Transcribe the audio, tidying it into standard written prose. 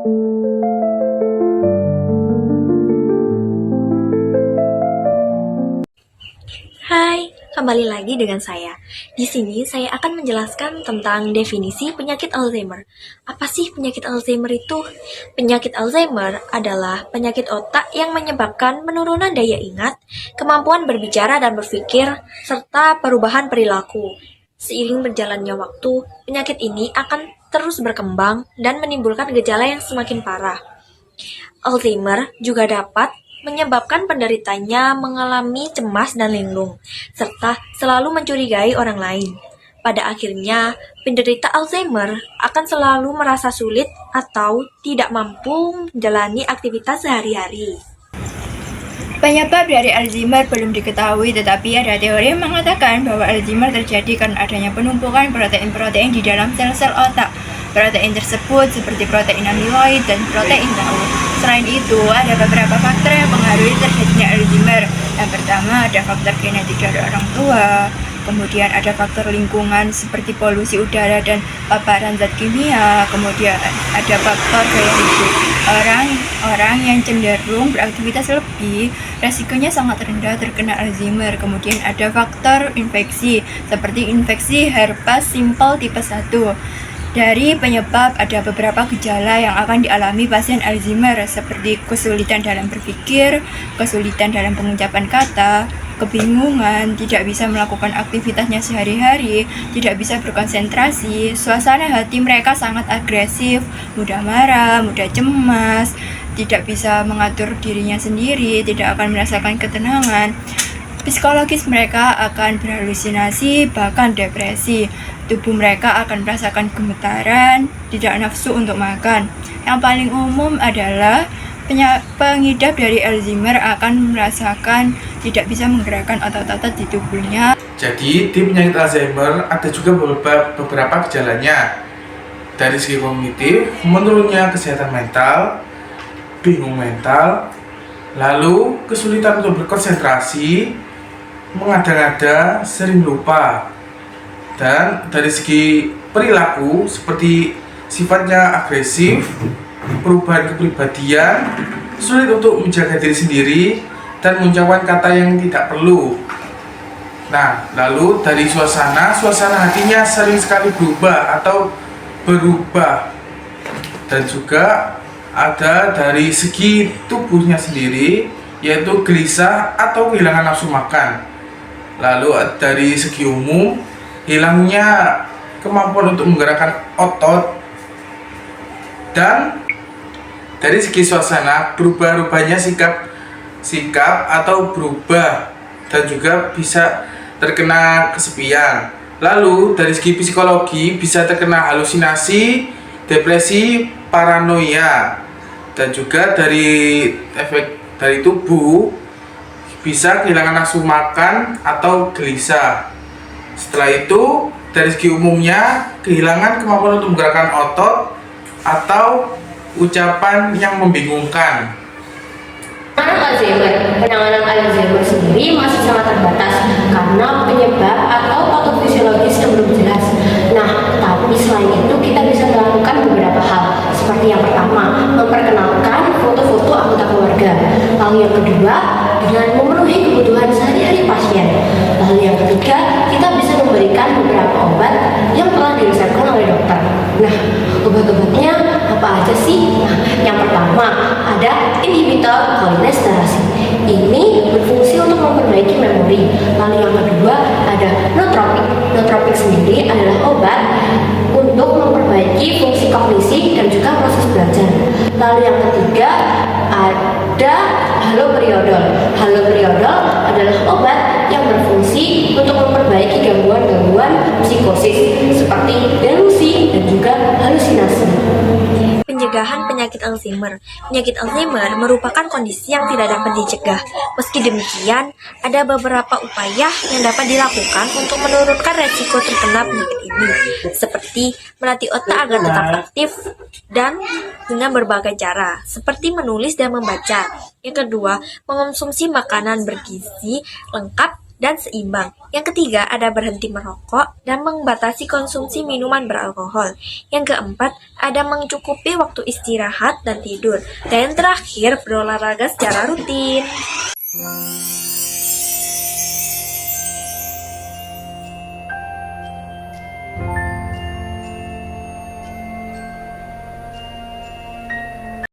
Hai, kembali lagi dengan saya. Di sini saya akan menjelaskan tentang definisi penyakit Alzheimer. Apa sih penyakit Alzheimer itu? Penyakit Alzheimer adalah penyakit otak yang menyebabkan penurunan daya ingat, kemampuan berbicara dan berpikir, serta perubahan perilaku. Seiring berjalannya waktu, penyakit ini akan terus berkembang dan menimbulkan gejala yang semakin parah. Alzheimer juga dapat menyebabkan penderitanya mengalami cemas dan linglung, serta selalu mencurigai orang lain. Pada akhirnya, penderita Alzheimer akan selalu merasa sulit atau tidak mampu menjalani aktivitas sehari-hari. Penyebab dari Alzheimer belum diketahui, tetapi ada teori yang mengatakan bahwa Alzheimer terjadi karena adanya penumpukan protein-protein di dalam sel-sel otak. Protein tersebut seperti protein amiloid dan protein tau. Selain itu, ada beberapa faktor yang mempengaruhi terjadinya Alzheimer. Yang pertama, ada faktor genetik dari orang tua. Kemudian ada faktor lingkungan seperti polusi udara dan paparan zat kimia. Kemudian ada faktor gaya hidup. Orang yang cenderung beraktivitas lebih, resikonya sangat rendah terkena Alzheimer. Kemudian ada faktor infeksi, seperti infeksi herpes simpel tipe 1. Dari penyebab, ada beberapa gejala yang akan dialami pasien Alzheimer, seperti kesulitan dalam berpikir, kesulitan dalam pengucapan kata, kebingungan, tidak bisa melakukan aktivitasnya sehari-hari, tidak bisa berkonsentrasi, suasana hati mereka sangat agresif, mudah marah, mudah cemas, tidak bisa mengatur dirinya sendiri, tidak akan merasakan ketenangan. Psikologis mereka akan berhalusinasi, bahkan depresi. Tubuh mereka akan merasakan gemetaran, tidak nafsu untuk makan. Yang paling umum adalah pengidap dari Alzheimer akan merasakan tidak bisa menggerakkan otot-otot di tubuhnya. Jadi di penyakit Alzheimer ada juga beberapa gejalanya. Dari segi kognitif, menurunnya kesehatan mental, bingung mental, lalu kesulitan untuk berkonsentrasi, mengada-ngada, sering lupa. Dan dari segi perilaku seperti sifatnya agresif, perubahan kepribadian, sulit untuk menjaga diri sendiri, dan mengucapkan kata yang tidak perlu. Nah, lalu dari suasana hatinya sering sekali berubah atau berubah. Dan juga ada dari segi tubuhnya sendiri, yaitu gelisah atau kehilangan nafsu makan. Lalu dari segi umum, hilangnya kemampuan untuk menggerakkan otot. Dan dari segi suasana, berubah-ubahnya sikap atau berubah, dan juga bisa terkena kesepian. Lalu dari segi psikologi bisa terkena halusinasi, depresi, paranoia. Dan juga dari efek dari tubuh bisa kehilangan nafsu makan atau gelisah. Setelah itu, dari segi umumnya, kehilangan kemampuan untuk menggerakkan otot atau ucapan yang membingungkan. Penanganan Alzheimer sendiri masih sangat terbatas karena penyebab atau patofisiologis yang belum jelas. Nah, tapi selain itu kita bisa melakukan beberapa hal. Seperti yang pertama, memperkenalkan foto-foto anggota keluarga. Lalu yang kedua, dengan memenuhi kebutuhan sehari-hari pasien. Lalu yang ketiga, kita bisa memberikan beberapa obat yang telah diresepkan oleh dokter. Nah, obat-obatnya apa aja sih? Nah, yang pertama ada inhibitor kolinesterase. Ini berfungsi untuk memperbaiki memori. Lalu yang kedua ada nootropik. Nootropik sendiri adalah obat untuk memperbaiki fungsi kognisi dan juga proses belajar. Lalu yang ketiga ada haloperidol. Haloperidol adalah obat yang berfungsi untuk memperbaiki gangguan-gangguan psikosis seperti delusi dan juga halusinasi. Pencegahan penyakit Alzheimer. Penyakit Alzheimer merupakan kondisi yang tidak dapat dicegah. Meski demikian, ada beberapa upaya yang dapat dilakukan untuk menurunkan resiko terkena penyakit ini, seperti melatih otak agar tetap aktif dan dengan berbagai cara, seperti menulis dan membaca. Yang kedua, mengonsumsi makanan bergizi lengkap dan seimbang. Yang ketiga, ada berhenti merokok dan membatasi konsumsi minuman beralkohol. Yang keempat, ada mencukupi waktu istirahat dan tidur. Dan yang terakhir, berolahraga secara rutin.